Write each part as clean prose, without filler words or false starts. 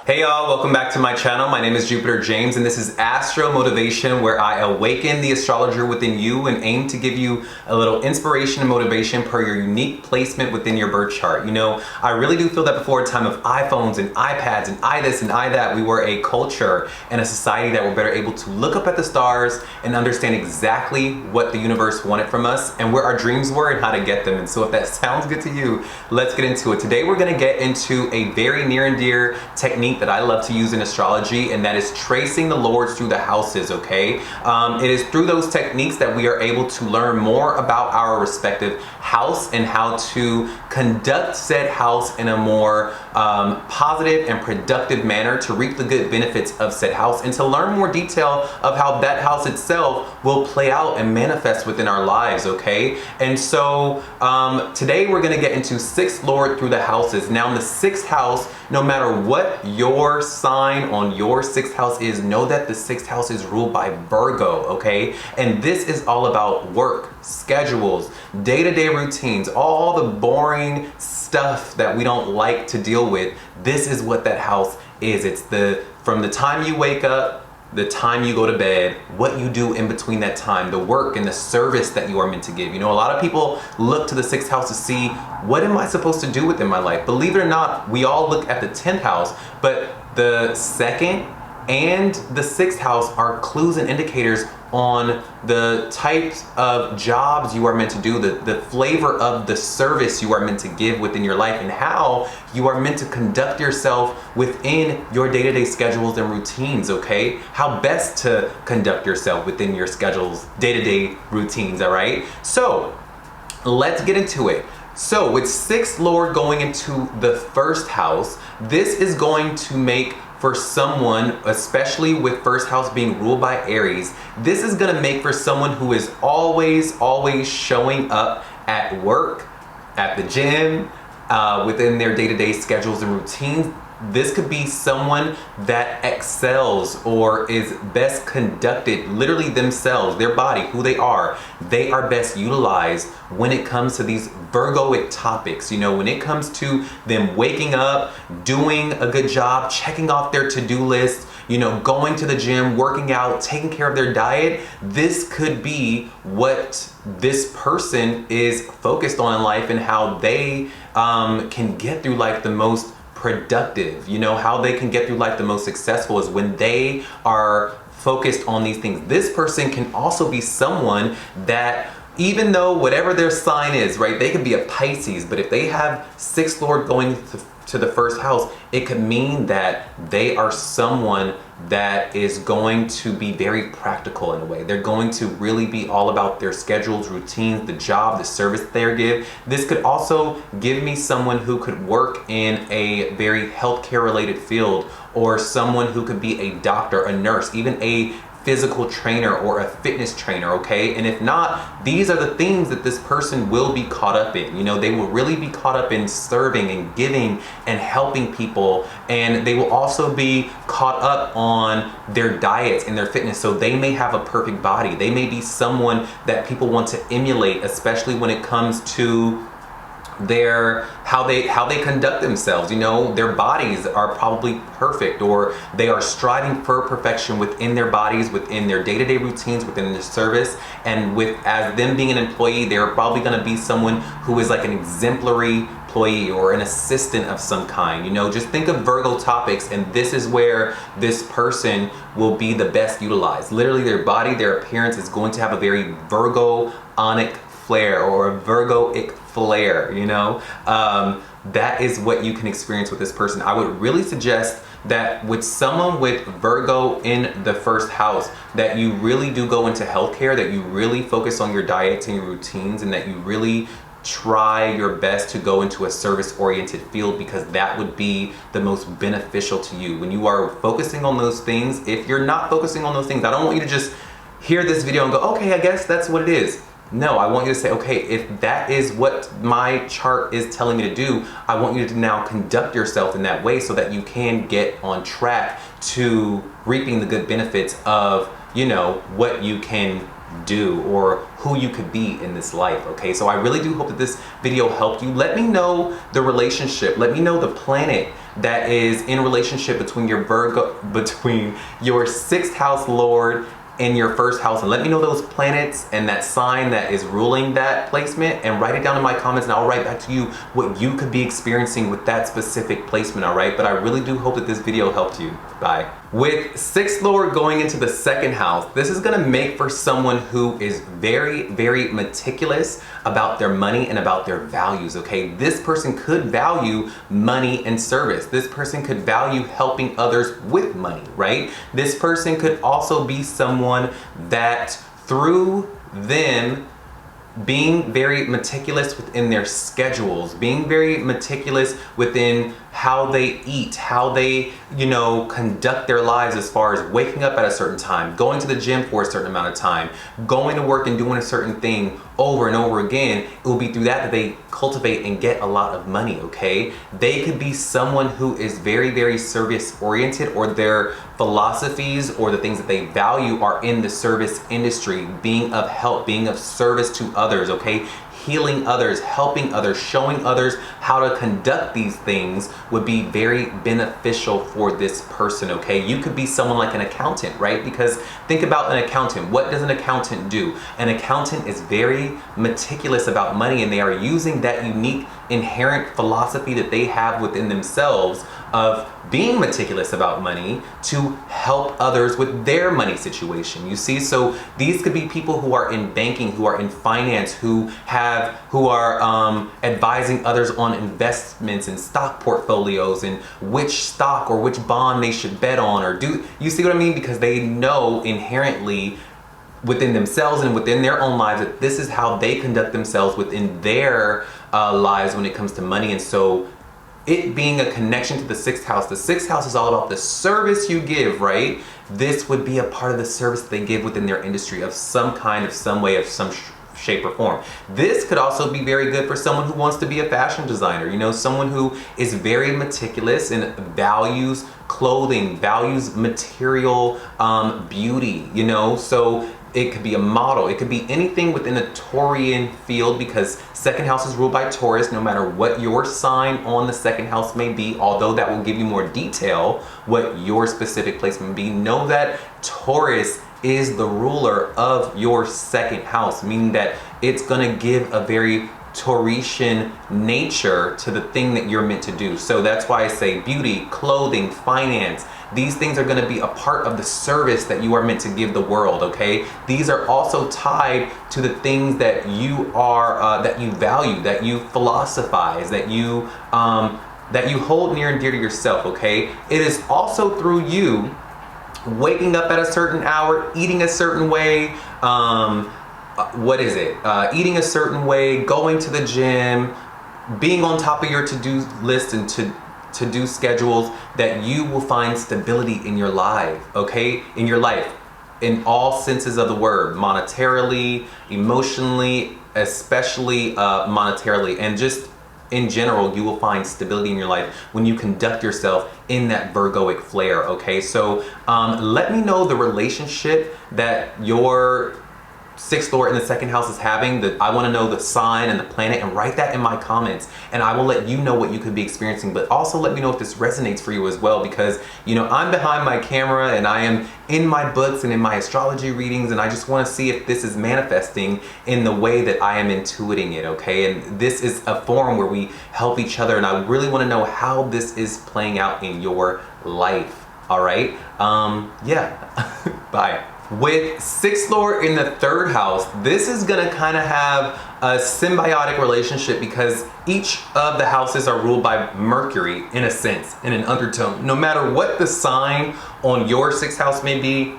Hey y'all, welcome back to my channel. My name is Jupiter James and this is Astro Motivation, where I awaken the astrologer within you and aim to give you a little inspiration and motivation per your unique placement within your birth chart. You know, I really do feel that before a time of iPhones and iPads and I this and I that, we were a culture and a society that were better able to look up at the stars and understand exactly what the universe wanted from us and where our dreams were and how to get them. And so if that sounds good to you, let's get into it. Today we're gonna get into a very near and dear technique that I love to use in astrology, and that is tracing the lords through the houses, okay? It is through those techniques that we are able to learn more about our respective house and how to conduct said house in a more positive and productive manner to reap the good benefits of said house and to learn more detail of how that house itself will play out and manifest within our lives, okay? And so today we're gonna get into sixth lord through the houses. Now in the sixth house, no matter what your sign on your sixth house is, know that the sixth house is ruled by Virgo, okay? And this is all about work, schedules, day-to-day routines, all the boring stuff that we don't like to deal with. This is what that house is. It's from the time you wake up, the time you go to bed, what you do in between that time, the work and the service that you are meant to give. You know, a lot of people look to the sixth house to see, what am I supposed to do within my life? Believe it or not, we all look at the 10th house, but the second and the sixth house are clues and indicators on the types of jobs you are meant to do, the flavor of the service you are meant to give within your life, and how you are meant to conduct yourself within your day-to-day schedules and routines, okay? How best to conduct yourself within your schedules, day-to-day routines, all right? So let's get into it. So with sixth lord going into the first house, this is going to make for someone, especially with first house being ruled by Aries, this is gonna make for someone who is always showing up at work, at the gym, within their day-to-day schedules and routines. This could be someone that excels or is best conducted, literally themselves, their body, who they are best utilized when it comes to these Virgoic topics. You know, when it comes to them waking up, doing a good job, checking off their to-do list, you know, going to the gym, working out, taking care of their diet, this could be what this person is focused on in life and how they can get through life the most productive. You know, how they can get through life the most successful is when they are focused on these things. This person can also be someone that, even though whatever their sign is, right, they could be a Pisces, but if they have sixth lord going to the first house, it could mean that they are someone that is going to be very practical in a way. They're going to really be all about their schedules, routines, the job, the service they give. This could also give me someone who could work in a very healthcare related field, or someone who could be a doctor, a nurse, even a physical trainer or a fitness trainer, okay? And if not, these are the things that this person will be caught up in. You know, they will really be caught up in serving and giving and helping people, and they will also be caught up on their diets and their fitness. So they may have a perfect body. They may be someone that people want to emulate, especially when it comes to how they conduct themselves. You know, their bodies are probably perfect, or they are striving for perfection within their bodies, within their day-to-day routines, within their service. And as them being an employee, they're probably going to be someone who is like an exemplary employee or an assistant of some kind. You know, just think of Virgo topics, and this is where this person will be the best utilized. Literally, their body, their appearance is going to have a very Virgo-onic flair, or a Virgoic flair, you know? That is what you can experience with this person. I would really suggest that with someone with Virgo in the first house, that you really do go into healthcare, that you really focus on your diets and your routines, and that you really try your best to go into a service-oriented field, because that would be the most beneficial to you. When you are focusing on those things, if you're not focusing on those things, I don't want you to just hear this video and go, okay, I guess that's what it is. No, I want you to say, okay, if that is what my chart is telling me to do, I want you to now conduct yourself in that way so that you can get on track to reaping the good benefits of, you know, what you can do or who you could be in this life, okay? So I really do hope that this video helped you. Let me know the relationship. Let me know the planet that is in relationship between your between your 6th house Lord in your 1st house, and let me know those planets and that sign that is ruling that placement, and write it down in my comments, and I'll write back to you what you could be experiencing with that specific placement, all right? But I really do hope that this video helped you. Bye. With 6th Lord going into the 2nd house, this is gonna make for someone who is very, very meticulous about their money and about their values, okay? This person could value money and service. This person could value helping others with money, right? This person could also be someone that through them being very meticulous within their schedules, being very meticulous within how they eat, how they, conduct their lives as far as waking up at a certain time, going to the gym for a certain amount of time, going to work and doing a certain thing over and over again. It will be through that they cultivate and get a lot of money, okay? They could be someone who is very, very service oriented, or their philosophies or the things that they value are in the service industry, being of help, being of service to others, okay? Healing others, helping others, showing others how to conduct these things would be very beneficial for this person, okay? You could be someone like an accountant, right? Because think about an accountant. What does an accountant do? An accountant is very meticulous about money, and they are using that unique inherent philosophy that they have within themselves of being meticulous about money to help others with their money situation. You see, so these could be people who are in banking, who are in finance, who are advising others on investments and stock portfolios and which stock or which bond they should bet on, or do you see what I mean? Because they know inherently within themselves and within their own lives that this is how they conduct themselves within their lives when it comes to money. And so it being a connection to the 6th house, the 6th house is all about the service you give, right? This would be a part of the service they give within their industry of some kind, of some way, of some shape or form. This could also be very good for someone who wants to be a fashion designer, someone who is very meticulous and values clothing, values material beauty, so it could be a model. It could be anything within a Taurian field, because 2nd house is ruled by Taurus. No matter what your sign on the 2nd house may be, although that will give you more detail what your specific placement may be, know that Taurus is the ruler of your 2nd house, meaning that it's gonna give a very Tauritian nature to the thing that you're meant to do. So that's why I say beauty, clothing, finance, these things are going to be a part of the service that you are meant to give the world, okay? These are also tied to the things that you are, that you value, that you philosophize, that you hold near and dear to yourself, okay? It is also through you waking up at a certain hour, eating a certain way, eating a certain way, going to the gym, being on top of your to-do list and to-do schedules, that you will find stability in your life, okay? In your life, in all senses of the word, monetarily, emotionally, especially monetarily, and just in general, you will find stability in your life when you conduct yourself in that Virgoic flair, okay? So let me know the relationship that your 6th Lord in the 2nd house is having. I want to know the sign and the planet, and write that in my comments, and I will let you know what you could be experiencing. But also let me know if this resonates for you as well, because I'm behind my camera and I am in my books and in my astrology readings, and I just want to see if this is manifesting in the way that I am intuiting it, okay? And this is a forum where we help each other, and I really want to know how this is playing out in your life, all right? Yeah. Bye. With 6th Lord in the 3rd house, this is gonna kind of have a symbiotic relationship, because each of the houses are ruled by Mercury in a sense, in an undertone. No matter what the sign on your 6th house may be,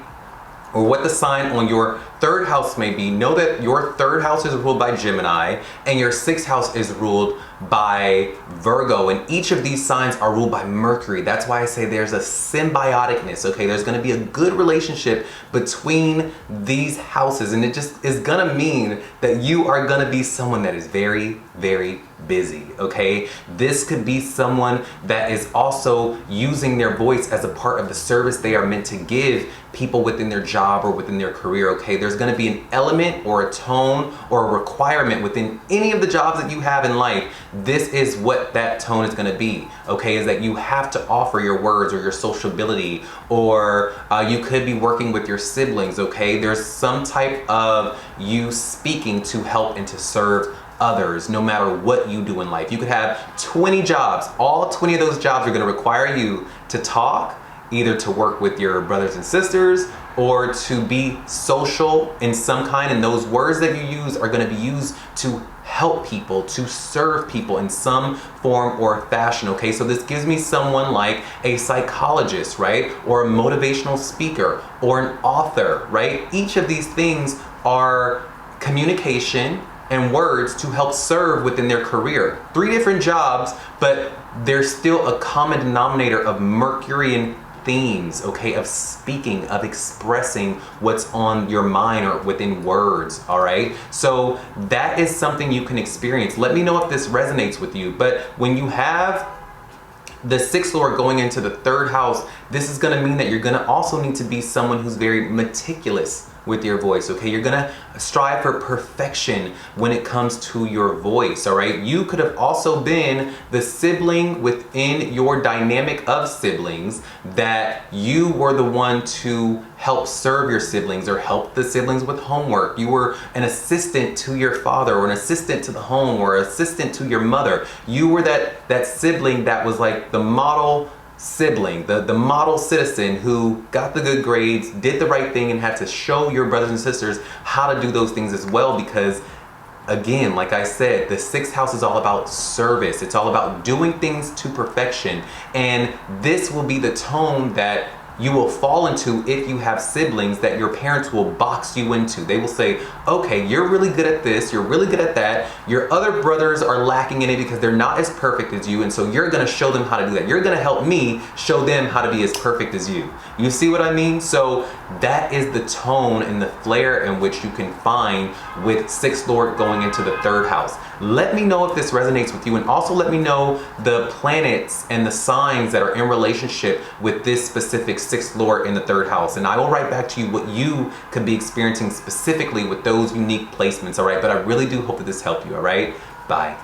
or what the sign on your 3rd house may be, know that your 3rd house is ruled by Gemini and your 6th house is ruled by Virgo, and each of these signs are ruled by Mercury. That's why I say there's a symbioticness, okay? There's gonna be a good relationship between these houses, and it just is gonna mean that you are gonna be someone that is very, very busy, okay? This could be someone that is also using their voice as a part of the service they are meant to give people within their job or within their career, okay? there's going to be an element or a tone or a requirement within any of the jobs that you have in life. This is what that tone is going to be, okay? Is that you have to offer your words or your sociability, or you could be working with your siblings, okay? There's some type of you speaking to help and to serve others, no matter what you do in life. You could have 20 jobs. All 20 of those jobs are going to require you to talk, either to work with your brothers and sisters or to be social in some kind. And those words that you use are going to be used to help people, to serve people in some form or fashion, okay? So this gives me someone like a psychologist, right? Or a motivational speaker or an author, right? Each of these things are communication and words to help serve within their career. 3 different jobs, but there's still a common denominator of Mercurian themes, okay, of speaking, of expressing what's on your mind or within words, all right? So that is something you can experience. Let me know if this resonates with you. But when you have the 6th Lord going into the 3rd house, this is gonna mean that you're gonna also need to be someone who's very meticulous with your voice, okay? You're gonna strive for perfection when it comes to your voice, all right? You could have also been the sibling within your dynamic of siblings that you were the one to help serve your siblings or help the siblings with homework. You were an assistant to your father or an assistant to the home or assistant to your mother. You were that sibling that was like the model sibling, the model citizen who got the good grades, did the right thing, and had to show your brothers and sisters how to do those things as well. Because again, like I said, the 6th house is all about service. It's all about doing things to perfection. And this will be the tone that you will fall into if you have siblings that your parents will box you into. They will say, okay, you're really good at this, you're really good at that. Your other brothers are lacking in it because they're not as perfect as you, and so you're gonna show them how to do that. You're gonna help me show them how to be as perfect as you. You see what I mean? So that is the tone and the flair in which you can find with 6th Lord going into the 3rd house. Let me know if this resonates with you, and also let me know the planets and the signs that are in relationship with this specific 6th Lord in the 3rd house. And I will write back to you what you could be experiencing specifically with those unique placements, all right? But I really do hope that this helped you, all right? Bye.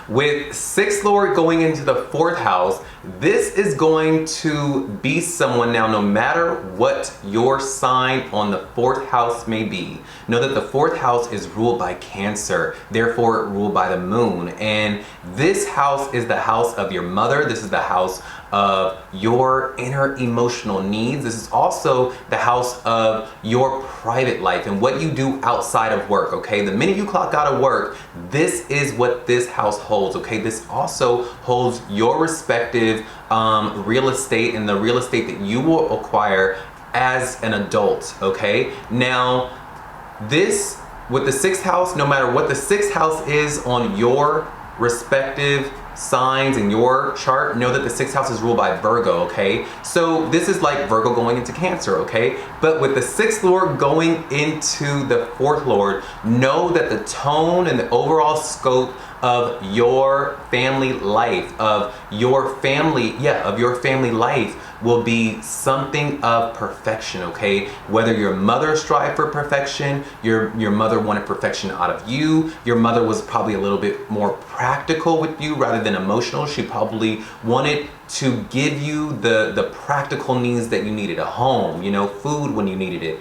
With 6th Lord going into the 4th house, this is going to be someone now, no matter what your sign on the 4th house may be. Know that the 4th house is ruled by Cancer, therefore ruled by the moon. And this house is the house of your mother. This is the house of your inner emotional needs. This is also the house of your private life and what you do outside of work, okay? The minute you clock out of work, this is what this house holds, okay? This also holds your respective real estate and the real estate that you will acquire as an adult, okay? Now, this, with the 6th house, no matter what the 6th house is on your respective signs in your chart, know that the 6th house is ruled by Virgo, okay? So this is like Virgo going into Cancer, okay? But with the 6th Lord going into the 4th Lord, know that the tone and the overall scope of your family life, of your family life will be something of perfection, okay? Whether your mother strived for perfection, your mother wanted perfection out of you, your mother was probably a little bit more practical with you rather than emotional. She probably wanted to give you the practical needs that you needed, a home, you know, food when you needed it.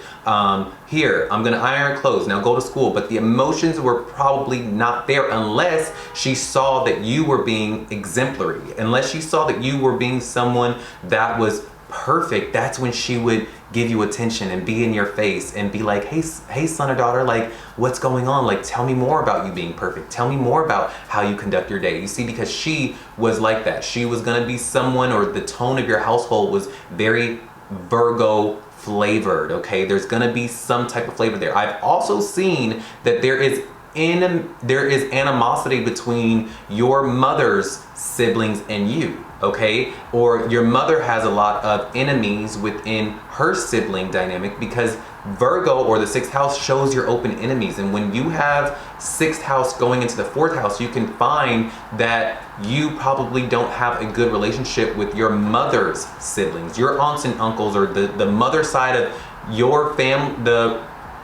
Here, I'm gonna iron clothes, now go to school. But the emotions were probably not there unless she saw that you were being exemplary, unless she saw that you were being someone that was perfect. That's when she would give you attention and be in your face and be like, hey son or daughter, like, what's going on? Like, tell me more about you being perfect. Tell me more about how you conduct your day. You see, because she was like that. She was gonna be someone, or the tone of your household was very Virgo flavored, okay? There's gonna be some type of flavor there. I've also seen that there is animosity between your mother's siblings and you, okay? Or your mother has a lot of enemies within her sibling dynamic, because Virgo, or the 6th house, shows your open enemies. And when you have 6th house going into the 4th house, you can find that you probably don't have a good relationship with your mother's siblings, your aunts and uncles, or the mother side of your family,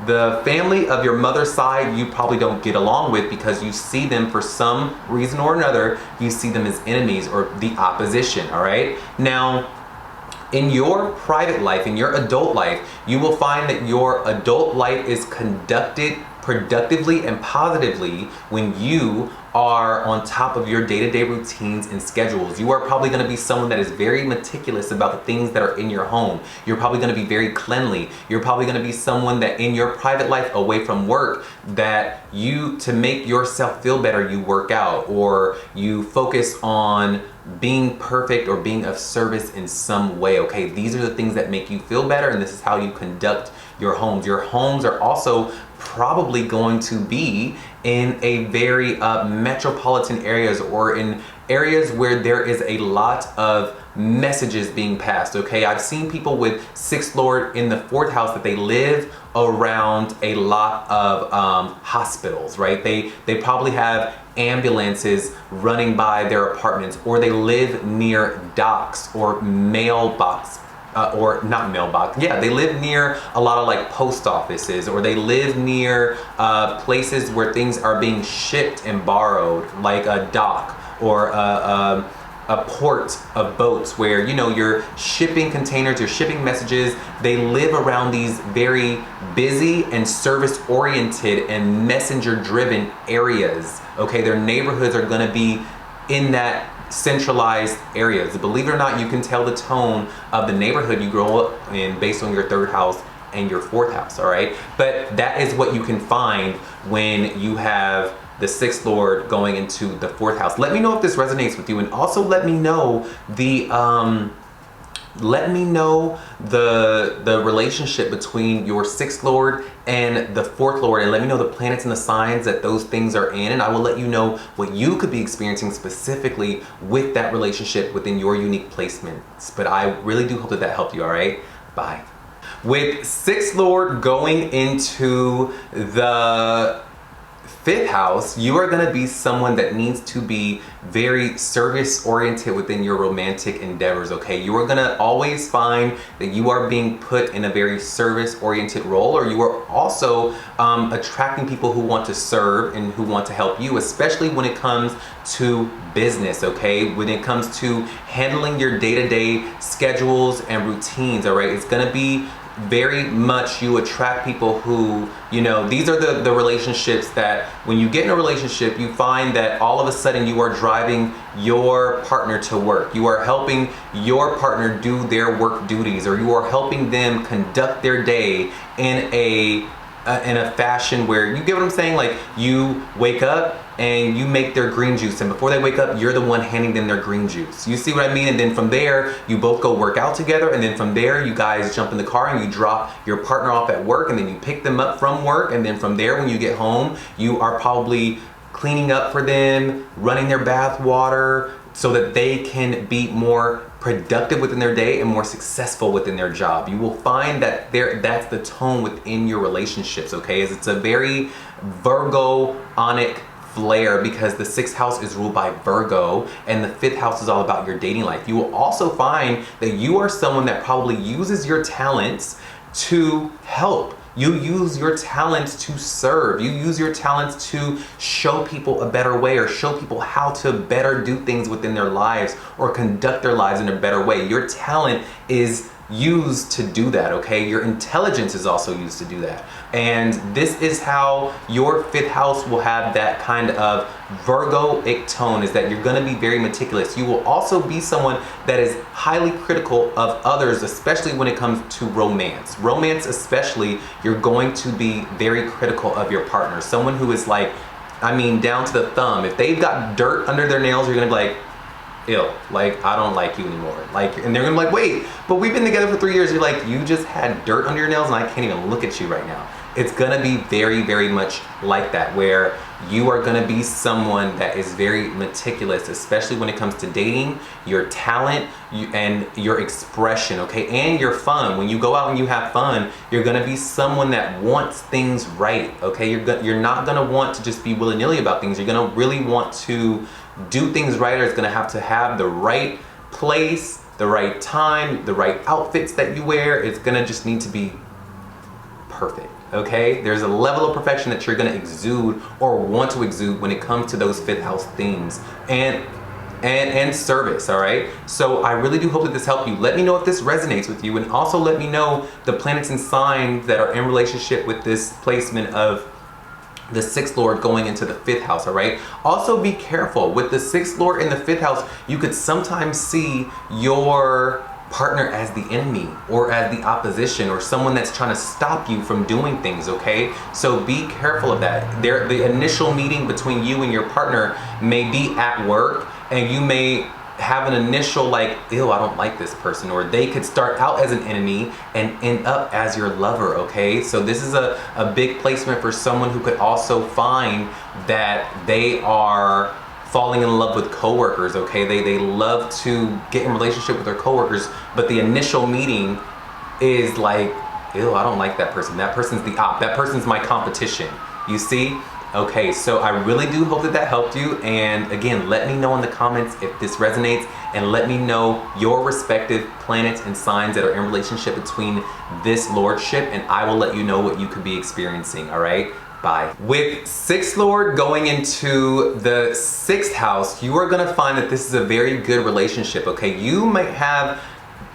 The family of your mother's side, you probably don't get along with because you see them for some reason or another, you see them as enemies or the opposition, all right? Now, in your private life, in your adult life, you will find that your adult life is conducted productively and positively when you are on top of your day-to-day routines and schedules. You are probably going to be someone that is very meticulous about the things that are in your home. You're probably going to be very cleanly. You're probably going to be someone that in your private life away from work, that you, to make yourself feel better, you work out or you focus on being perfect or being of service in some way. Okay, these are the things that make you feel better, and this is how you conduct your homes. Your homes are also probably going to be in a very metropolitan areas or in areas where there is a lot of messages being passed. Okay, I've seen people with sixth lord in the fourth house that they live around a lot of hospitals, right? They probably have ambulances running by their apartments, or they live near docks or mailbox. Or not mailbox, yeah, they live near a lot of like post offices, or they live near places where things are being shipped and borrowed, like a dock or a port of boats where, you know, you're shipping containers, you're shipping messages. They live around these very busy and service oriented and messenger driven areas. Okay, their neighborhoods are gonna be in that centralized areas. Believe it or not, you can tell the tone of the neighborhood you grow up in based on your third house and your fourth house, all right? But that is what you can find when you have the sixth lord going into the fourth house. Let me know if this resonates with you, and also let me know the relationship between your sixth lord and the fourth lord, and let me know the planets and the signs that those things are in, and I will let you know what you could be experiencing specifically with that relationship within your unique placements. But I really do hope that that helped you, all right? Bye. With sixth lord going into the fifth house, you are going to be someone that needs to be very service oriented within your romantic endeavors. Okay, you are going to always find that you are being put in a very service oriented role, or you are also attracting people who want to serve and who want to help you, especially when it comes to business. Okay, when it comes to handling your day-to-day schedules and routines. All right, it's going to be very much you attract people who, you know, these are the relationships that when you get in a relationship, you find that all of a sudden you are driving your partner to work. You are helping your partner do their work duties, or you are helping them conduct their day in a fashion where, you get what I'm saying? Like, you wake up and you make their green juice, and before they wake up, you're the one handing them their green juice. You see what I mean? And then from there, you both go work out together, and then from there, you guys jump in the car and you drop your partner off at work, and then you pick them up from work, and then from there, when you get home, you are probably cleaning up for them, running their bath water, so that they can be more productive within their day and more successful within their job. You will find that that's the tone within your relationships, okay? As it's a very Virgo-onic flair, because the sixth house is ruled by Virgo and the fifth house is all about your dating life. You will also find that you are someone that probably uses your talents to help. You use your talents to serve. You use your talents to show people a better way, or show people how to better do things within their lives or conduct their lives in a better way. Your talent is used to do that, okay? Your intelligence is also used to do that. And this is how your fifth house will have that kind of Virgoic tone, is that you're gonna be very meticulous. You will also be someone that is highly critical of others, especially when it comes to romance. Romance especially, you're going to be very critical of your partner. Someone who is like, I mean, down to the thumb. If they've got dirt under their nails, you're gonna be like, ill, like, I don't like you anymore. Like, and they're gonna be like, wait, but we've been together for 3 years. You're like, you just had dirt under your nails and I can't even look at you right now. It's gonna be very, very much like that, where you are gonna be someone that is very meticulous, especially when it comes to dating, your talent, and your expression, okay, and your fun. When you go out and you have fun, you're gonna be someone that wants things right, okay? You're not gonna want to just be willy-nilly about things. You're gonna really want to do things right, or it's gonna have to have the right place, the right time, the right outfits that you wear. It's gonna just need to be perfect. okay? There's a level of perfection that you're gonna exude or want to exude when it comes to those fifth house themes and service, all right? So I really do hope that this helped you. Let me know if this resonates with you, and also let me know the planets and signs that are in relationship with this placement of the sixth lord going into the fifth house, all right? Also be careful with the sixth lord in the fifth house. You could sometimes see your partner as the enemy or as the opposition or someone that's trying to stop you from doing things, okay? So be careful of that. The initial meeting between you and your partner may be at work, and you may have an initial like, ew, I don't like this person, or they could start out as an enemy and end up as your lover, okay? So this is a big placement for someone who could also find that they are falling in love with coworkers, okay? They love to get in relationship with their coworkers, but the initial meeting is like, ew, I don't like that person. That person's the op. That person's my competition. You see? Okay, so I really do hope that that helped you. And again, let me know in the comments if this resonates, and let me know your respective planets and signs that are in relationship between this lordship, and I will let you know what you could be experiencing, all right? Bye. With sixth lord going into the sixth house, you are gonna find that this is a very good relationship, okay? You might have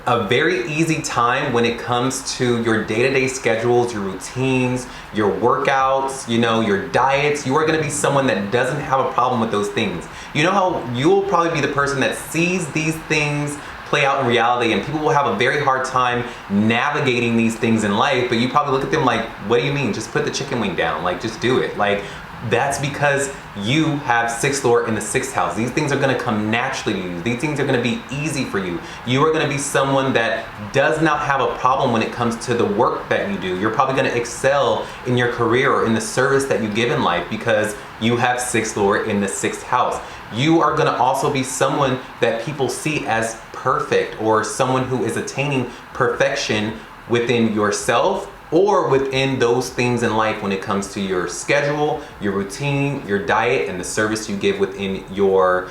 a very easy time when it comes to your day-to-day schedules, your routines, your workouts, you know, your diets. You are gonna be someone that doesn't have a problem with those things. You know how you'll probably be the person that sees these things play out in reality, and people will have a very hard time navigating these things in life, but you probably look at them like, what do you mean? Just put the chicken wing down, like just do it. Like, that's because you have sixth lord in the sixth house. These things are gonna come naturally to you. These things are gonna be easy for you. You are gonna be someone that does not have a problem when it comes to the work that you do. You're probably gonna excel in your career or in the service that you give in life because you have sixth lord in the sixth house. You are gonna also be someone that people see as perfect, or someone who is attaining perfection within yourself or within those things in life when it comes to your schedule, your routine, your diet, and the service you give within your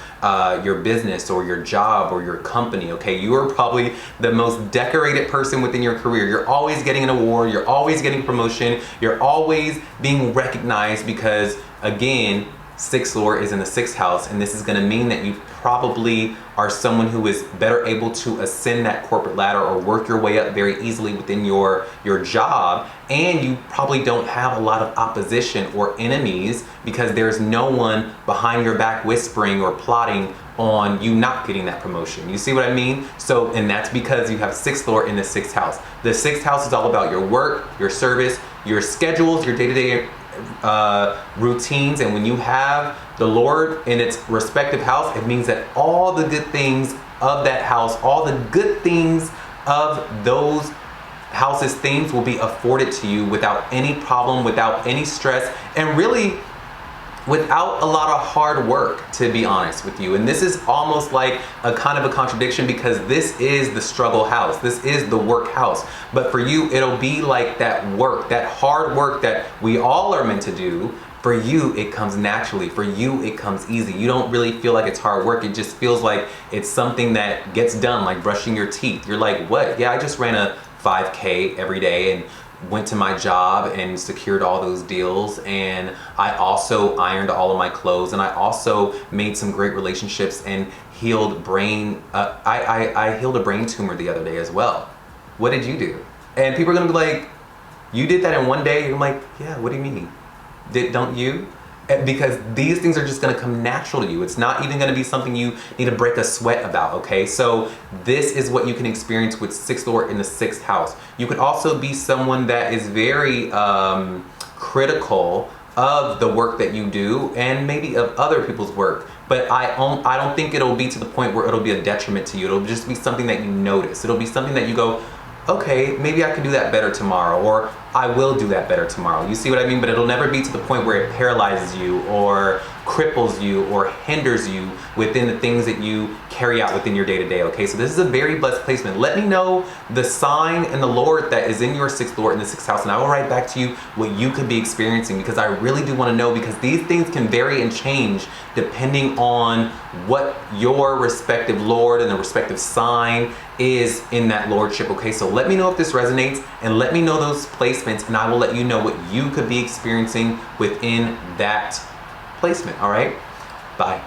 business or your job or your company, okay? You are probably the most decorated person within your career. You're always getting an award, you're always getting a promotion, you're always being recognized because, again, sixth lord is in the sixth house, and this is going to mean that you probably are someone who is better able to ascend that corporate ladder or work your way up very easily within your job, and you probably don't have a lot of opposition or enemies because there's no one behind your back whispering or plotting on you not getting that promotion. You see what I mean? So, and that's because you have sixth lord in the sixth house. The sixth house is all about your work, your service, your schedules, your day-to-day routines, and when you have the lord in its respective house, it means that all the good things of that house, all the good things of those houses themes will be afforded to you without any problem, without any stress, and really without a lot of hard work, to be honest with you. And this is almost like a kind of a contradiction because this is the struggle house. This is the work house. But for you, it'll be like that work, that hard work that we all are meant to do. For you, it comes naturally. For you, it comes easy. You don't really feel like it's hard work. It just feels like it's something that gets done, like brushing your teeth. You're like, what? Yeah, I just ran a 5K every day and went to my job and secured all those deals, and I also ironed all of my clothes, and I also made some great relationships and healed brain I healed a brain tumor the other day as well. What did you do? And people are gonna be like, you did that in one day? And I'm like, yeah, what do you mean? Don't you? Because these things are just gonna come natural to you. It's not even gonna be something you need to break a sweat about, okay? So this is what you can experience with sixth lord in the sixth house. You could also be someone that is very critical of the work that you do and maybe of other people's work. But I don't think it'll be to the point where it'll be a detriment to you. It'll just be something that you notice. It'll be something that you go, okay, maybe I can do that better tomorrow, or I will do that better tomorrow. You see what I mean? But it'll never be to the point where it paralyzes you or cripples you or hinders you within the things that you carry out within your day-to-day, okay? So this is a very blessed placement. Let me know the sign and the Lord that is in your sixth Lord in the sixth house, and I will write back to you what you could be experiencing, because I really do want to know, because these things can vary and change depending on what your respective Lord and the respective sign is in that lordship, okay? So let me know if this resonates, and let me know those placements, and I will let you know what you could be experiencing within that placement, all right? Bye.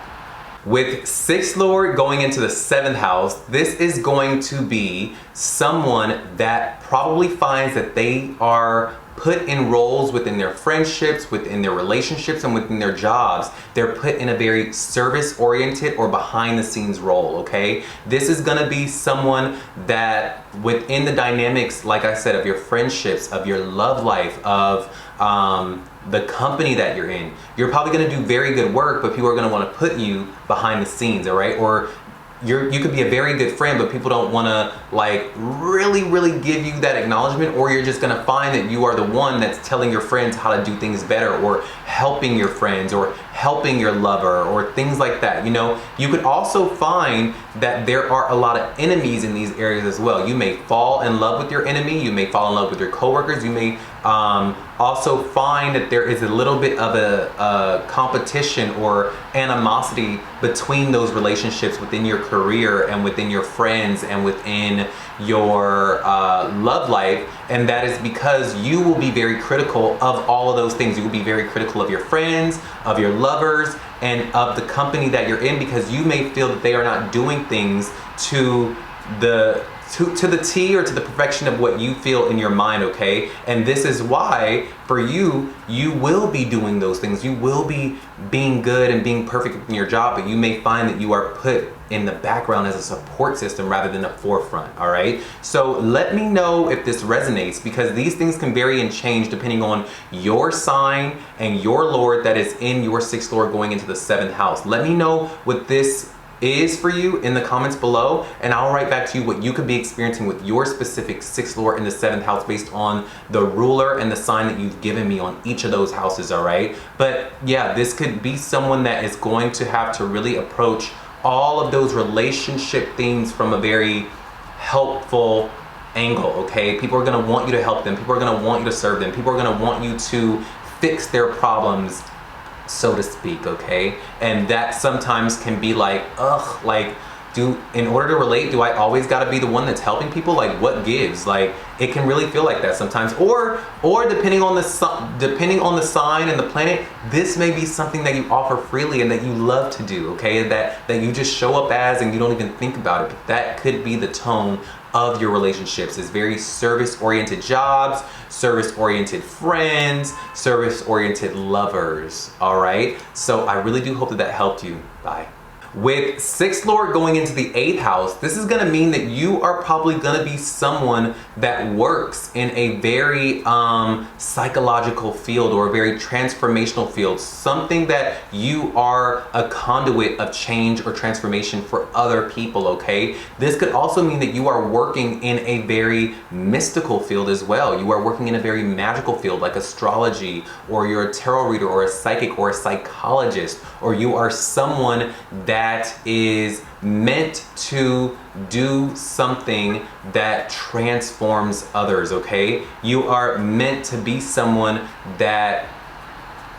With sixth Lord going into the seventh house, this is going to be someone that probably finds that they are put in roles within their friendships, within their relationships, and within their jobs. They're put in a very service-oriented or behind-the-scenes role, okay? This is gonna be someone that within the dynamics, like I said, of your friendships, of your love life, of the company that you're in, you're probably gonna do very good work, but people are gonna wanna put you behind the scenes, all right? Or you could be a very good friend, but people don't want to like really give you that acknowledgement, or you're just going to find that you are the one that's telling your friends how to do things better, or helping your friends, or helping your lover, or things like that. You know, you could also find that there are a lot of enemies in these areas as well. You may fall in love with your enemy, you may fall in love with your coworkers, you may also find that there is a little bit of a competition or animosity between those relationships within your career and within your friends and within your love life, and that is because you will be very critical of all of those things. You will be very critical of your friends, of your lovers, and of the company that you're in, because you may feel that they are not doing things to the T or to the perfection of what you feel in your mind, okay? And this is why for you, you will be doing those things. You will be being good and being perfect in your job, but you may find that you are put in the background as a support system rather than a forefront, all right? So let me know if this resonates, because these things can vary and change depending on your sign and your Lord that is in your sixth Lord going into the seventh house. Let me know what this is for you in the comments below, and I'll write back to you what you could be experiencing with your specific sixth Lord in the seventh house based on the ruler and the sign that you've given me on each of those houses, all right? But yeah, this could be someone that is going to have to really approach all of those relationship themes from a very helpful angle, okay? People are gonna want you to help them. People are gonna want you to serve them. People are gonna want you to fix their problems, so to speak, okay? And that sometimes can be like, ugh, like, in order to relate, do I always gotta be the one that's helping people? Like, what gives? Like, it can really feel like that sometimes. Or depending on the sign and the planet, this may be something that you offer freely and that you love to do, okay? That you just show up as and you don't even think about it. But that could be the tone of your relationships. Is very service-oriented jobs, service-oriented friends, service-oriented lovers, all right? So I really do hope that that helped you. Bye. With sixth Lord going into the eighth house, this is gonna mean that you are probably gonna be someone that works in a very psychological field or a very transformational field, something that you are a conduit of change or transformation for other people, okay? This could also mean that you are working in a very mystical field as well. You are working in a very magical field like astrology, or you're a tarot reader or a psychic or a psychologist, or you are someone that is meant to do something that transforms others, okay? You are meant to be someone that,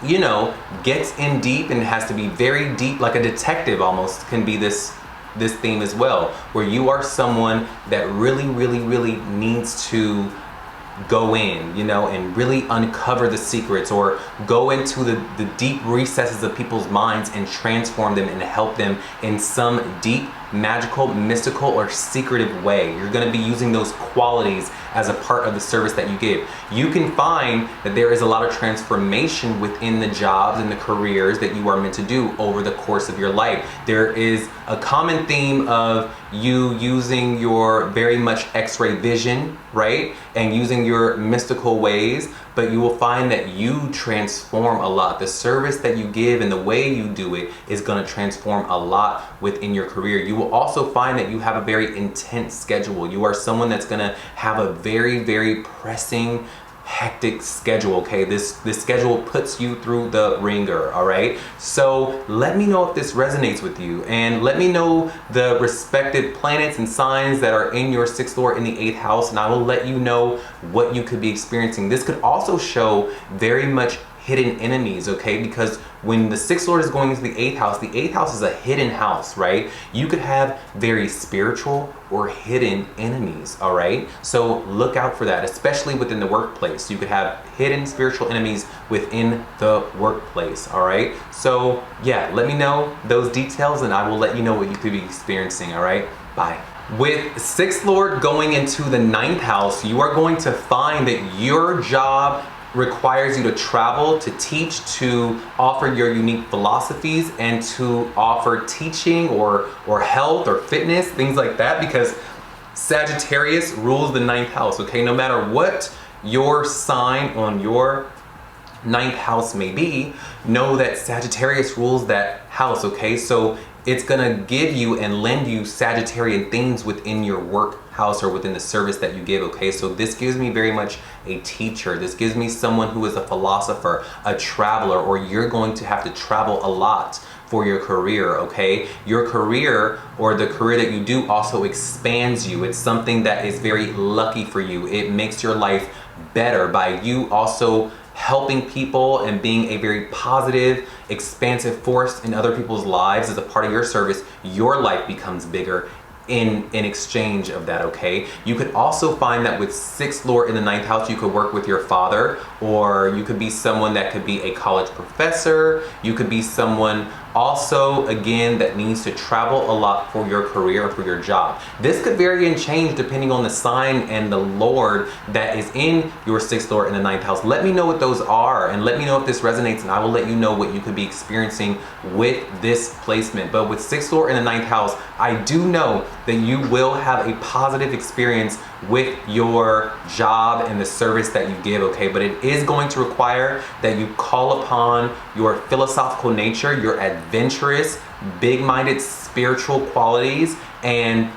you know, gets in deep and has to be very deep, like a detective almost can be this theme as well, where you are someone that really needs to go in, you know, and really uncover the secrets, or go into the deep recesses of people's minds and transform them and help them in some deep, magical, mystical, or secretive way. You're going to be using those qualities as a part of the service that you give. You can find that there is a lot of transformation within the jobs and the careers that you are meant to do over the course of your life. There is a common theme of you using your very much X-ray vision, right? And using your mystical ways, but you will find that you transform a lot. The service that you give and the way you do it is going to transform a lot within your career. You will also find that you have a very intense schedule. You are someone that's going to have a very pressing hectic schedule, okay? This schedule puts you through the ringer, all right? So let me know if this resonates with you, and let me know the respective planets and signs that are in your 6th lord in the 8th house, and I will let you know what you could be experiencing. This could also show very much hidden enemies, okay? Because when the 6th lord is going into the 8th house is a hidden house, right? You could have very spiritual or hidden enemies, all right? So look out for that, especially within the workplace. You could have hidden spiritual enemies within the workplace, all right? So yeah, let me know those details and I will let you know what you could be experiencing, all right? Bye. With 6th lord going into the 9th house, you are going to find that your job requires you to travel, to teach, to offer your unique philosophies, and to offer teaching or health or fitness, things like that, because Sagittarius rules the 9th house, okay? No matter what your sign on your 9th house may be, know that Sagittarius rules that house, okay? So it's gonna give you and lend you Sagittarian things within your work house or within the service that you give, okay? So this gives me very much a teacher. This gives me someone who is a philosopher, a traveler, or you're going to have to travel a lot for your career, okay? Your career or the career that you do also expands you. It's something that is very lucky for you. It makes your life better by you also helping people and being a very positive, expansive force in other people's lives as a part of your service. Your life becomes bigger in exchange of that, okay? You could also find that with 6th lord in the 9th house, you could work with your father, or you could be someone that could be a college professor. You could be someone also, again, that needs to travel a lot for your career or for your job. This could vary and change depending on the sign and the lord that is in your 6th lord in the 9th house. Let me know what those are and let me know if this resonates, and I will let you know what you could be experiencing with this placement. But with 6th lord in the 9th house, I do know that you will have a positive experience with your job and the service that you give, okay? But it is going to require that you call upon your philosophical nature, your adventurous, big-minded spiritual qualities, and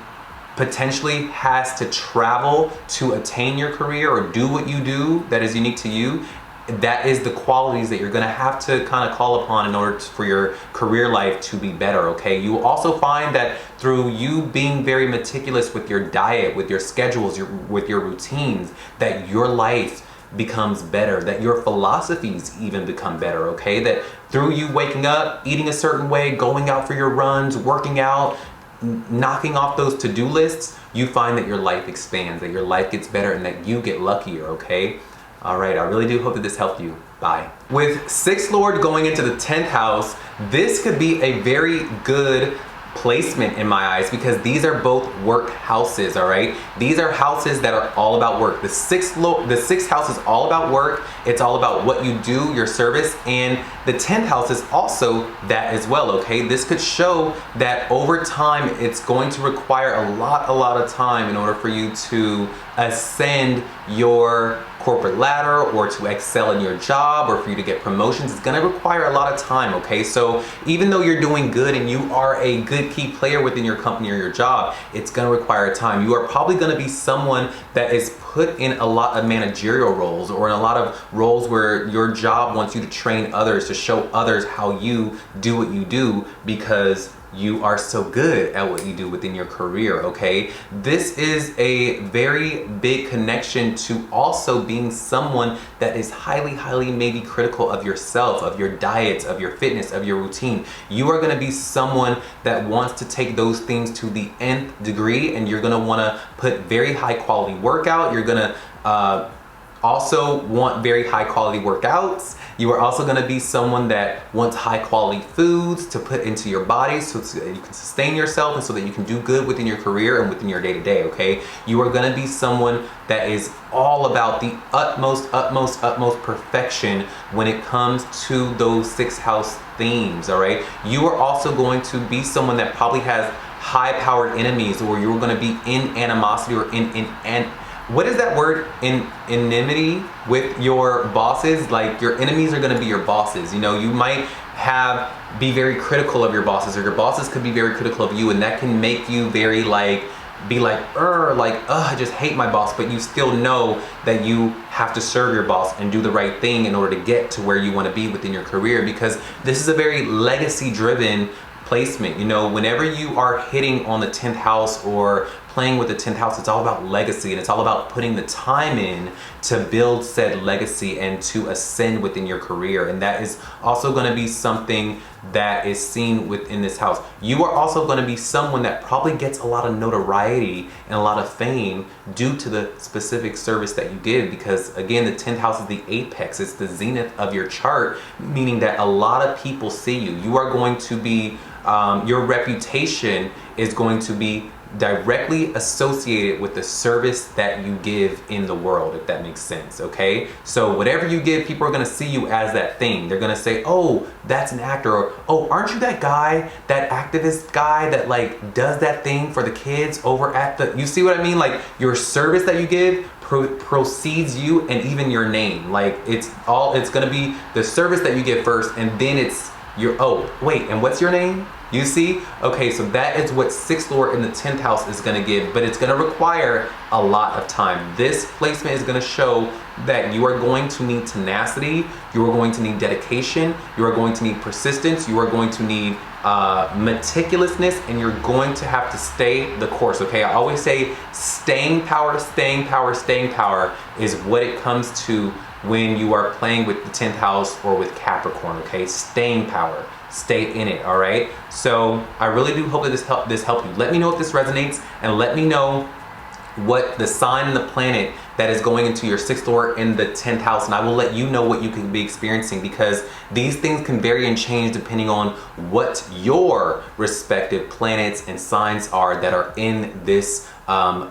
potentially has to travel to attain your career or do what you do that is unique to you. That is the qualities that you're gonna have to kind of call upon in order for your career life to be better, okay? You will also find that through you being very meticulous with your diet, with your schedules, with your routines, that your life becomes better, that your philosophies even become better, okay? That through you waking up, eating a certain way, going out for your runs, working out, knocking off those to-do lists, you find that your life expands, that your life gets better, and that you get luckier, okay? All right, I really do hope that this helped you. Bye. With 6th lord going into the 10th house, this could be a very good placement in my eyes because these are both work houses, all right? These are houses that are all about work. The sixth house is all about work. It's all about what you do, your service, and the 10th house is also that as well, okay? This could show that over time, it's going to require a lot of time in order for you to ascend your corporate ladder or to excel in your job or for you to get promotions. It's gonna require a lot of time, okay? So even though you're doing good and you are a good key player within your company or your job, it's gonna require time. You are probably gonna be someone that is put in a lot of managerial roles or in a lot of roles where your job wants you to train others, to show others how you do what you do because you are so good at what you do within your career, okay? This is a very big connection to also being someone that is highly maybe critical of yourself, of your diets, of your fitness, of your routine. You are gonna be someone that wants to take those things to the nth degree, and you're gonna wanna put very high quality workout. You're gonna also want very high quality workouts. You are also gonna be someone that wants high quality foods to put into your body so that you can sustain yourself and so that you can do good within your career and within your day-to-day, okay? You are gonna be someone that is all about the utmost perfection when it comes to those 6th house themes, all right? You are also going to be someone that probably has high-powered enemies, or you're gonna be in animosity or what is that word? Enmity with your bosses? Like your enemies are gonna be your bosses. You know, you might be very critical of your bosses, or your bosses could be very critical of you, and that can make you very like be like, I just hate my boss, but you still know that you have to serve your boss and do the right thing in order to get to where you want to be within your career, because this is a very legacy driven placement. You know, whenever you are hitting on the 10th house or playing with the 10th house, it's all about legacy, and it's all about putting the time in to build said legacy and to ascend within your career. And that is also going to be something that is seen within this house. You are also going to be someone that probably gets a lot of notoriety and a lot of fame due to the specific service that you give, because again, the 10th house is the apex, it's the zenith of your chart, meaning that a lot of people see you. You are going to be, your reputation is going to be directly associated with the service that you give in the world, if that makes sense. Okay, so whatever you give, people are going to see you as that thing. They're going to say, oh, that's an actor, or oh, aren't you that guy, that activist guy that like does that thing for the kids over at the, you see what I mean? Like your service that you give precedes you, and even your name. Like it's going to be the service that you give first, and then it's your, oh wait, and what's your name? You see? Okay, so that is what 6th Lord in the 10th house is going to give, but it's going to require a lot of time. This placement is going to show that you are going to need tenacity, you are going to need dedication, you are going to need persistence, you are going to need meticulousness, and you're going to have to stay the course. Okay, I always say staying power, staying power, staying power is what it comes to when you are playing with the 10th house or with Capricorn. Okay, staying power. Stay in it, all right? So I really do hope that this helped you. Let me know if this resonates, and let me know what the sign and the planet that is going into your 6th Lord in the 10th house, and I will let you know what you can be experiencing, because these things can vary and change depending on what your respective planets and signs are that are in this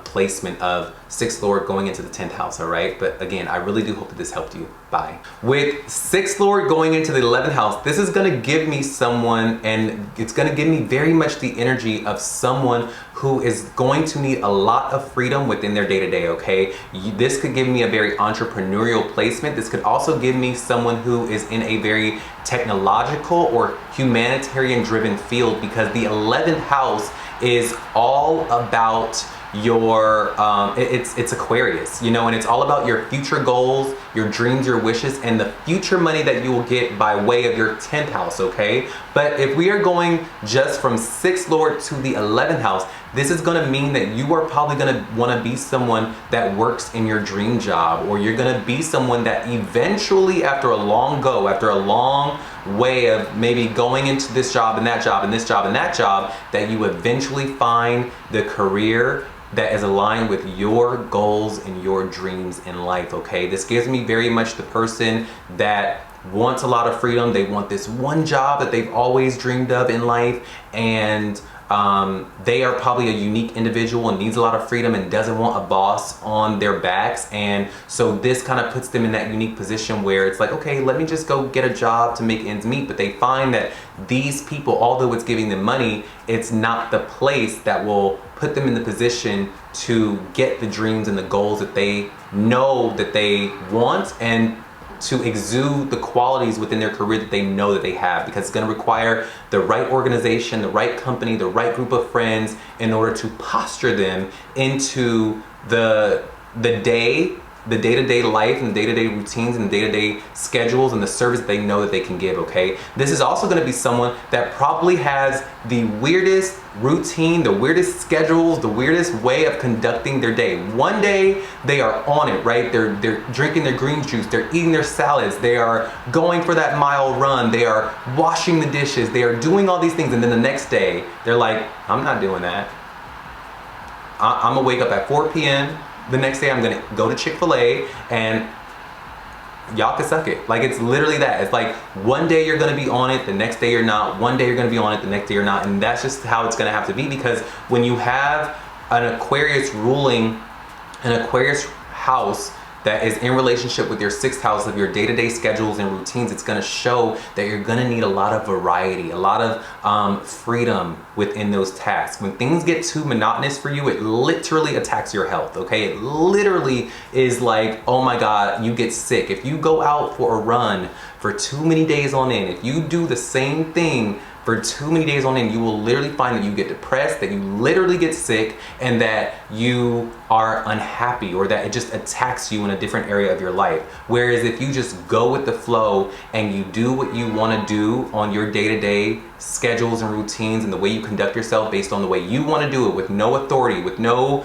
placement of 6th Lord going into the 10th house, all right? But again, I really do hope that this helped you. Bye. With 6th Lord going into the 11th house, this is going to give me someone, and it's going to give me very much the energy of someone who is going to need a lot of freedom within their day-to-day, okay? This could give me a very entrepreneurial placement. This could also give me someone who is in a very technological or humanitarian driven field, because the 11th house is all about your it's Aquarius, you know, and it's all about your future goals, your dreams, your wishes, and the future money that you will get by way of your 10th house. Okay, but if we are going just from 6th Lord to the 11th house, this is going to mean that you are probably going to want to be someone that works in your dream job, or you're going to be someone that eventually, after a long way of maybe going into this job and that job and this job and that job, that you eventually find the career that is aligned with your goals and your dreams in life. Okay, this gives me very much the person that wants a lot of freedom. They want this one job that they've always dreamed of in life, and they are probably a unique individual and needs a lot of freedom and doesn't want a boss on their backs. And so this kind of puts them in that unique position where it's like, okay, let me just go get a job to make ends meet. But they find that these people, although it's giving them money, it's not the place that will put them in the position to get the dreams and the goals that they know that they want, and to exude the qualities within their career that they know that they have, because it's going to require the right organization, the right company, the right group of friends in order to posture them into the day-to-day life and the day-to-day routines and the day-to-day schedules and the service they know that they can give. Okay, this is also going to be someone that probably has the weirdest routine, the weirdest schedules, the weirdest way of conducting their day. One day they are on it, right? They're drinking their green juice, they're eating their salads, they are going for that mile run, they are washing the dishes, they are doing all these things, and then the next day they're like, I'm not doing that. I'm gonna wake up at 4 p.m. The next day I'm gonna go to Chick-fil-A, and y'all can suck it. Like, it's literally that. It's like one day you're gonna be on it, the next day you're not. One day you're gonna be on it, the next day you're not. And that's just how it's gonna have to be, because when you have an Aquarius ruling an Aquarius house that is in relationship with your 6th house of your day-to-day schedules and routines, it's gonna show that you're gonna need a lot of variety, a lot of freedom within those tasks. When things get too monotonous for you, it literally attacks your health, okay? It literally is like, oh my God, you get sick. If you go out for a run for too many days on end, if you do the same thing for for too many days on end, you will literally find that you get depressed, that you literally get sick, and that you are unhappy, or that it just attacks you in a different area of your life. Whereas if you just go with the flow and you do what you want to do on your day-to-day schedules and routines and the way you conduct yourself based on the way you want to do it, with no authority, with no,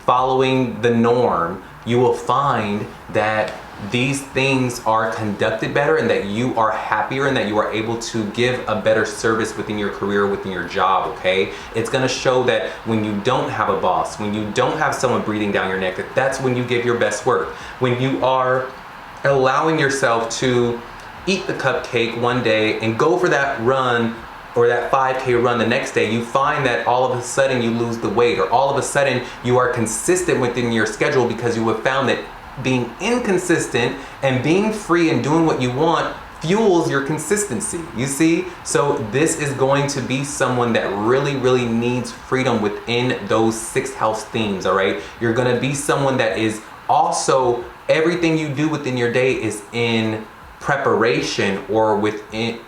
following the norm, you will find that these things are conducted better, and that you are happier, and that you are able to give a better service within your career, within your job, okay? It's gonna show that when you don't have a boss, when you don't have someone breathing down your neck, that's when you give your best work. When you are allowing yourself to eat the cupcake one day and go for that run, or that 5K run the next day, you find that all of a sudden you lose the weight, or all of a sudden you are consistent within your schedule, because you have found that being inconsistent and being free and doing what you want fuels your consistency, you see? So this is going to be someone that really, really needs freedom within those 6th house themes, all right? You're gonna be someone that is also, everything you do within your day is in preparation, or within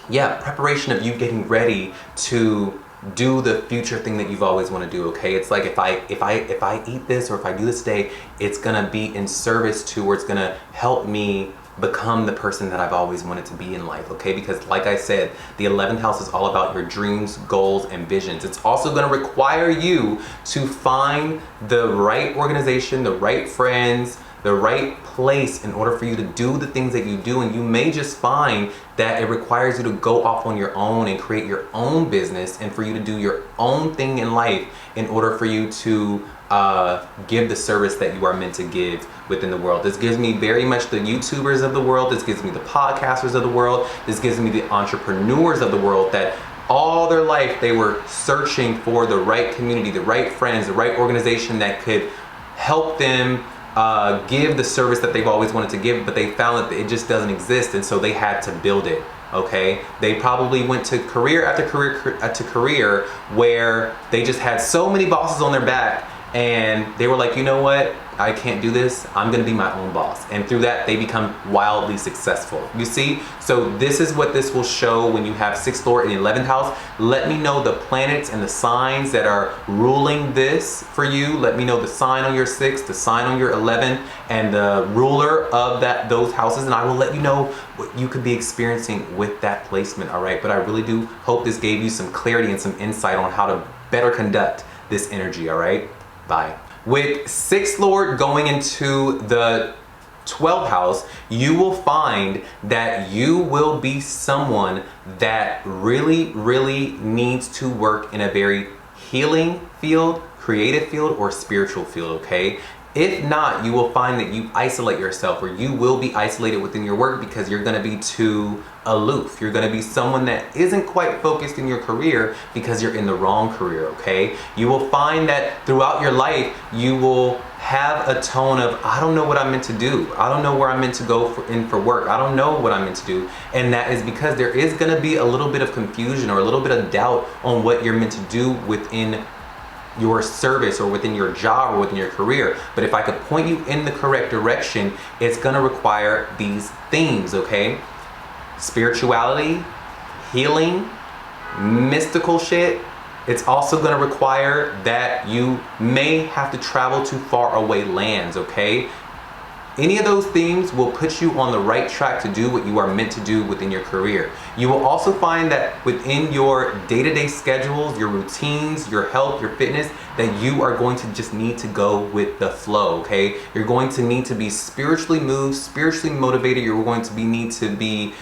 preparation of you getting ready to do the future thing that you've always want to do, okay? It's like if I eat this, or if I do this today, it's gonna be in service to, or it's gonna help me become the person that I've always wanted to be in life, okay? Because like I said, the 11th house is all about your dreams, goals, and visions. It's also gonna require you to find the right organization, the right friends, the right place in order for you to do the things that you do. And you may just find that it requires you to go off on your own and create your own business, and for you to do your own thing in life in order for you to give the service that you are meant to give within the world. This gives me very much the YouTubers of the world. This gives me the podcasters of the world. This gives me the entrepreneurs of the world, that all their life they were searching for the right community, the right friends, the right organization that could help them give the service that they've always wanted to give, but they found that it just doesn't exist, and so they had to build it, okay? They probably went to career after career where they just had so many bosses on their back, and they were like, you know what? I can't do this. I'm gonna be my own boss. And through that, they become wildly successful. You see? So this is what this will show when you have 6th Lord in the 11th house. Let me know the planets and the signs that are ruling this for you. Let me know the sign on your 6th, the sign on your 11th, and the ruler of those houses, and I will let you know what you could be experiencing with that placement, all right? But I really do hope this gave you some clarity and some insight on how to better conduct this energy, all right? Bye. With 6th Lord going into the 12th house, you will find that you will be someone that really, really needs to work in a very healing field, creative field, or spiritual field, okay? If not, you will find that you isolate yourself, or you will be isolated within your work because you're gonna be too aloof. You're gonna be someone that isn't quite focused in your career because you're in the wrong career, okay? You will find that throughout your life, you will have a tone of, I don't know what I'm meant to do. I don't know where I'm meant to go for work. I don't know what I'm meant to do. And that is because there is gonna be a little bit of confusion or a little bit of doubt on what you're meant to do within your service or within your job or within your career. But if I could point you in the correct direction, it's gonna require these themes, okay? Spirituality, healing, mystical shit. It's also gonna require that you may have to travel to far away lands, okay? Any of those themes will put you on the right track to do what you are meant to do within your career. You will also find that within your day-to-day schedules, your routines, your health, your fitness, that you are going to just need to go with the flow, okay? You're going to need to be spiritually moved, spiritually motivated. You're going to need to be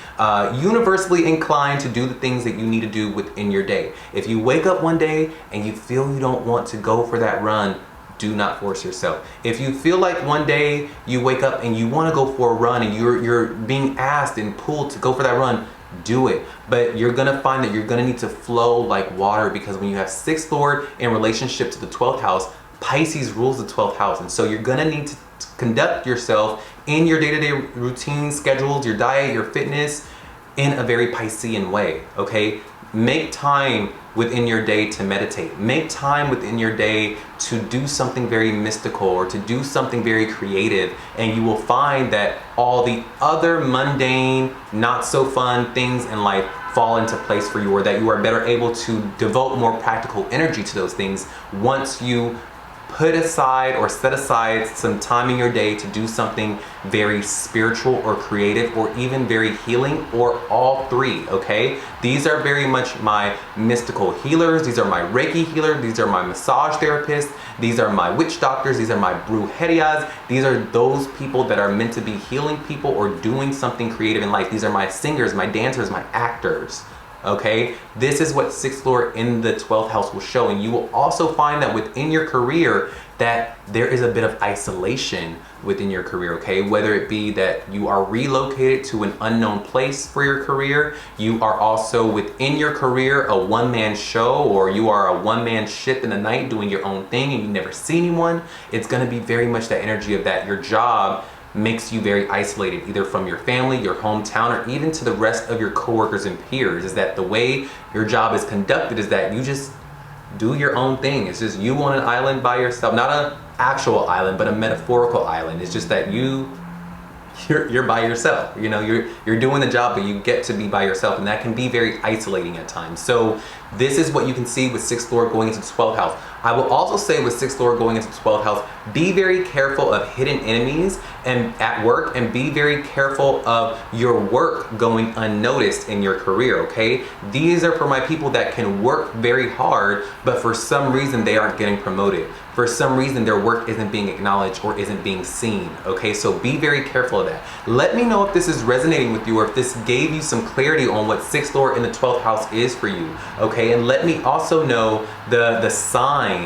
universally inclined to do the things that you need to do within your day. If you wake up one day and you feel you don't want to go for that run, do not force yourself. If you feel like one day you wake up and you want to go for a run and you're being asked and pulled to go for that run, do it. But you're gonna find that you're gonna need to flow like water, because when you have 6th Lord in relationship to the 12th house, Pisces rules the 12th house. And so you're gonna need to conduct yourself in your day-to-day routine schedules, your diet, your fitness, in a very Piscean way, okay? Make time within your day to meditate. Make time within your day to do something very mystical or to do something very creative, and you will find that all the other mundane, not so fun things in life fall into place for you, or that you are better able to devote more practical energy to those things once you put aside or set aside some time in your day to do something very spiritual or creative or even very healing, or all three, okay? These are very much my mystical healers. These are my Reiki healers. These are my massage therapists. These are my witch doctors. These are my brujerias. These are those people that are meant to be healing people or doing something creative in life. These are my singers, my dancers, my actors. Okay, this is what sixth lord in the 12th house will show. And you will also find that within your career that there is a bit of isolation within your career, okay? Whether it be that you are relocated to an unknown place for your career, you are also within your career a one-man show, or you are a one-man ship in the night doing your own thing and you never see anyone. It's gonna be very much that energy of that. Your job makes you very isolated, either from your family, your hometown, or even to the rest of your coworkers and peers. Is that the way your job is conducted is that you just do your own thing. It's just you on an island by yourself, not an actual island, but a metaphorical island. It's just that you're by yourself. You know, you're doing the job, but you get to be by yourself, and that can be very isolating at times. So this is what you can see with sixth lord going into the 12th house. I will also say with sixth lord going into the 12th house, be very careful of hidden enemies and at work, and be very careful of your work going unnoticed in your career, okay? These are for my people that can work very hard, but for some reason they aren't getting promoted. For some reason their work isn't being acknowledged or isn't being seen, okay? So be very careful of that. Let me know if this is resonating with you, or if this gave you some clarity on what sixth lord in the 12th house is for you, okay? And let me also know the sign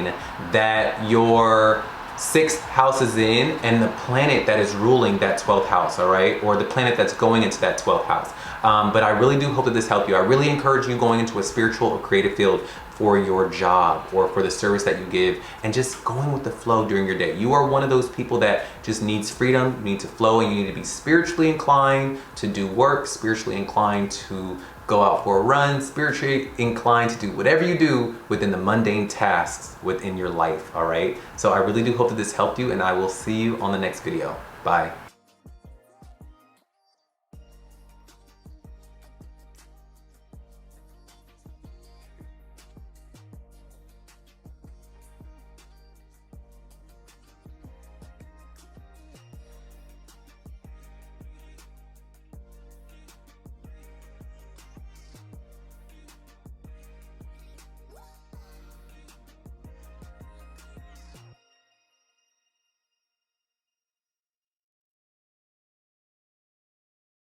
that your sixth house is in and the planet that is ruling that 12th house, all right? Or the planet that's going into that 12th house. But I really do hope that this helped you. I really encourage you going into a spiritual or creative field for your job or for the service that you give, and just going with the flow during your day. You are one of those people that just needs freedom, you need to flow, and you need to be spiritually inclined to do work, spiritually inclined to go out for a run, spiritually inclined to do whatever you do within the mundane tasks within your life, all right? So I really do hope that this helped you, and I will see you on the next video. Bye.